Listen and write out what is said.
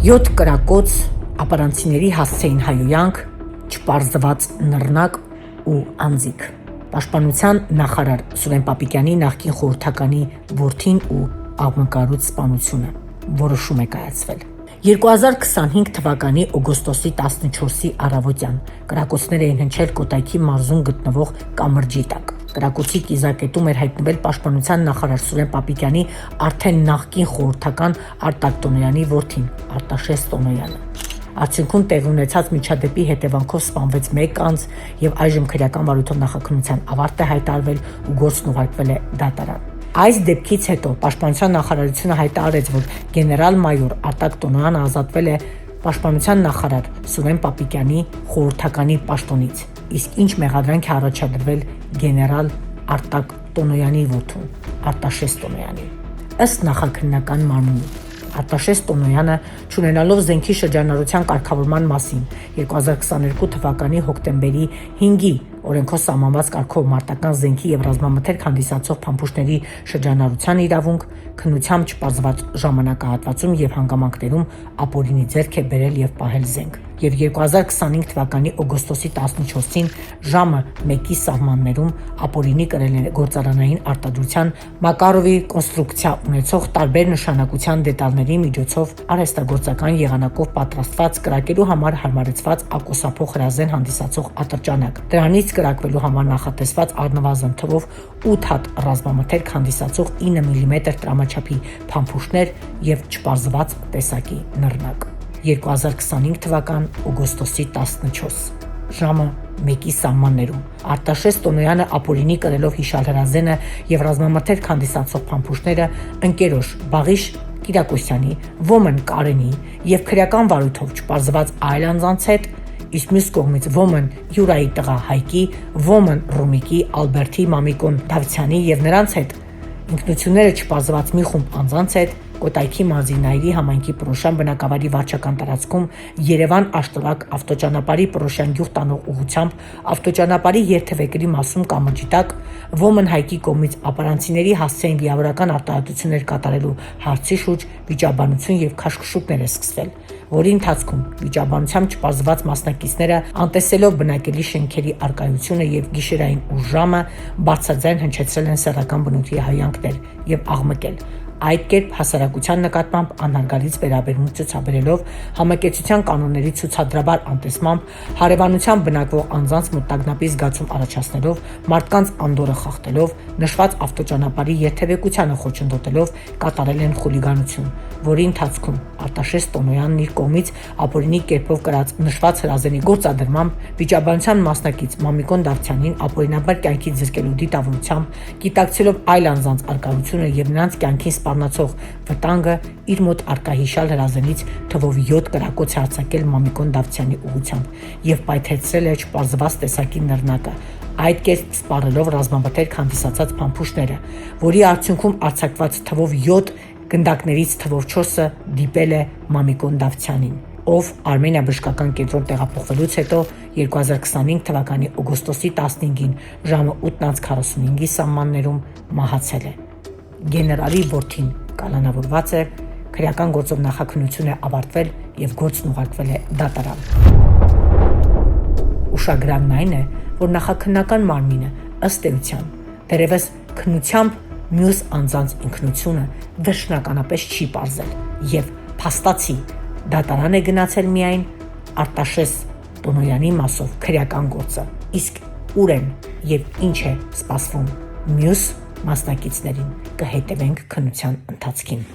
7 կրակոց ապարանցիների հասցեին հայոյանք, չպարզված նռնակ ու անձիկ։ Պաշտպանության նախարար Սուրեն Պապիկյանի նախկին խորհրդականի որդին ու աղմկարուց սպանությունը որոշում է կայացվել։ 2025 թվականի օգոստոսի 14-ի առավոտյան կրակոցներ էին հնչել Կոտայքի մարզում գտնվող կամրջի տակ։ Կրակոցի կիզակետում էր հայտնվել պաշտպանության նախարար Սուրեն Պապիկյանի արդեն նախկին խորհրդական Արտակ Տոնոյանի որդին Արտաշես Տոնոյանը։ Արդյունքում տեղի ունեցած միջադեպի հետևանքով սպանվեց 1 անձ եւ այժմ քրեական վարույթով նախաքննության ավարտ է հայտարարվել ու գործն ուղարկվել է դատարան։ Այս դեպքից հետո պաշտպանության նախարարությունը հայտարարեց, որ գեներալ-մայոր Արտակ Տոնոյանը ազատվել է պաշտպանության նախարար Սուրեն Պապիկյանի խորհրդականի պաշտոնից, իսկ ինչ մեղադրանք է առաջադրվել գեներալ Արտակ Տոնոյանի որդուն Արտաշես Տոնոյանին։ Ըստ նախաքննական մարմնի Արտաշես Տոնոյանը, չունենալով զենքի շրջանառության կարգավորման մասին 2022 թվականի հոկտեմբերի 5-ի օրենքով սահմանված կարգով մարտական զենքի եւ ռազմամթերք հանդիսացող փամփուշտների շրջանառության իրավունք, քննությամբ չպարզված ժամանակահատվածում եւ հանգամանքներում ապօրինի ձեռք է բերել եւ պահել զենք։ Եվ 2025 թվականի օգոստոսի 14-ին ժամը 1-ի սահմաններում ապօրինի կրել է գործարանային արտադրության Մակարովի կոնստրուկցիա ունեցող տարբեր նշանակության դետալների միջոցով արհեստագործական եղանակով պատրաստված կրակելու համար հարմարեցված ակոսափող հրազեն հանդիսացող ատրճանակ։ Դրանից կրակվելու համար նախատեսված առնվազն թվով 8 հատ ռազմամթերք հանդիսացող 9 մմ տրամաչափի փամփուշտներ եւ չպարզված տեսակի նռնակ։ 2025 թվական օգոստոսի 14 ժամը 1-ի սահմաններում Արտաշես Տոնոյանը ապօրինի կրելով հիշալ հրազենը եւ ռազմամթերք հանդիսացող փամփուշտները ընկերոջ Բաղիշ Կիրակոսյանի, Ոմն Կարենի եւ քրեական վարույթով չպարզված այլ անձանց հետ, իսկ մյուս կողմից Ոմն Յուրայի տղա Հայկի, Ոմն Ռոմիկի, Ալբերտի Մամիկոն Դավթյանի եւ նրանց հետ ինքնությունները չպարզված մի խումբ անձանց հետ Կոտայքի մարզի Նայիրի համայնքի Պրոշյան բնակավայրի վարչական տարածքում Երևան-Աշտարակ ավտոճանապարհի Պրոշյան գյուղ տանող ուղղությամբ ավտոճանապարհի երթևեկրի մասում կամրջի տակ Ոմն Հայկի կողմից ապարանցիների հասցեին վիավրական արտահայտություններ կատարելու հարցի շուրջ վիճաբանություն եւ քաշքշուկներ է սկսվել, որի ընթացքում վիճաբանությամբ չպարզված մասնակիցները անտեսելով բնակելի շենքերի արկայությունը եւ գիշերային ուշ ժամը բարձրաձայն հնչեցրել են սեռական բնույթի հայհոյանքներ եւ աղմկել։ Այդ կերպ հասարակության նկատմամբ անհարգալից վերաբերմունք ցուցաբերելով համակեցության կանոնների ցուցադրաբար անտեսմամբ հարևանությամբ բնակվող անձանց մոտ տագնապի զգացում առաջացնելով մարդկանց անդորրը խախտելով նշված ավտոճանապարհի երթևեկությանը խոչընդոտելով կատարել են խուլիգանություն, որի ընթացքում Արտաշես Տոնոյանն իր կողմից ապօրինի կերպով կրած նշված հրազենի գործադրմամբ վիճաբանության մասնակից Մամիկոն Դավթյանին ապօրինաբար կյանքի զրկելու դիտավորությամբ գիտակցելով այլ անձանց արկայությունը եւ նրանց կյանքին սպառնացող վտանգը իր մոտ արկա հիշալ հրազենից թվով 7 կրակոց է արձակել Մամիկոն Դավթյանի ուղղությամբ եւ պայթեցրել է չպարզված տեսակի նռնակը, այդ կերպ սպառելով ռազմամթերք հանդիսացած փամփուշտները, որի արդյունքում արձակված թվով 7 գնդակներից թվով 4-ը դիպել է Մամիկոն Դավթյանին, ով Արմենիա բժշկական կենտրոն տեղափոխվելուց հետո 2025 թվականի օգոստոսի 15-ին ժամը 8:45-ի սահմաններում մահացել է։ Գեներալի որդին կալանավորված է, քրեական գործով նախաքննություն է ավարտվել եւ գործն ուղարկվել է դատարան։ Ուշագրավն այն է, որ նախաքննական մարմինը ըստ էության դերևս քննությամբ մյուս անձանց ինքնությունը վերջնականապես չի պարզել եւ փաստացի դատարան է գնացել միայն Արտաշես Տոնոյանի մասով քրեական գործը, իսկ ուր են եւ ինչ է սպասվում մյուս մասնակիցներին կհետևենք քննության ընթացքին։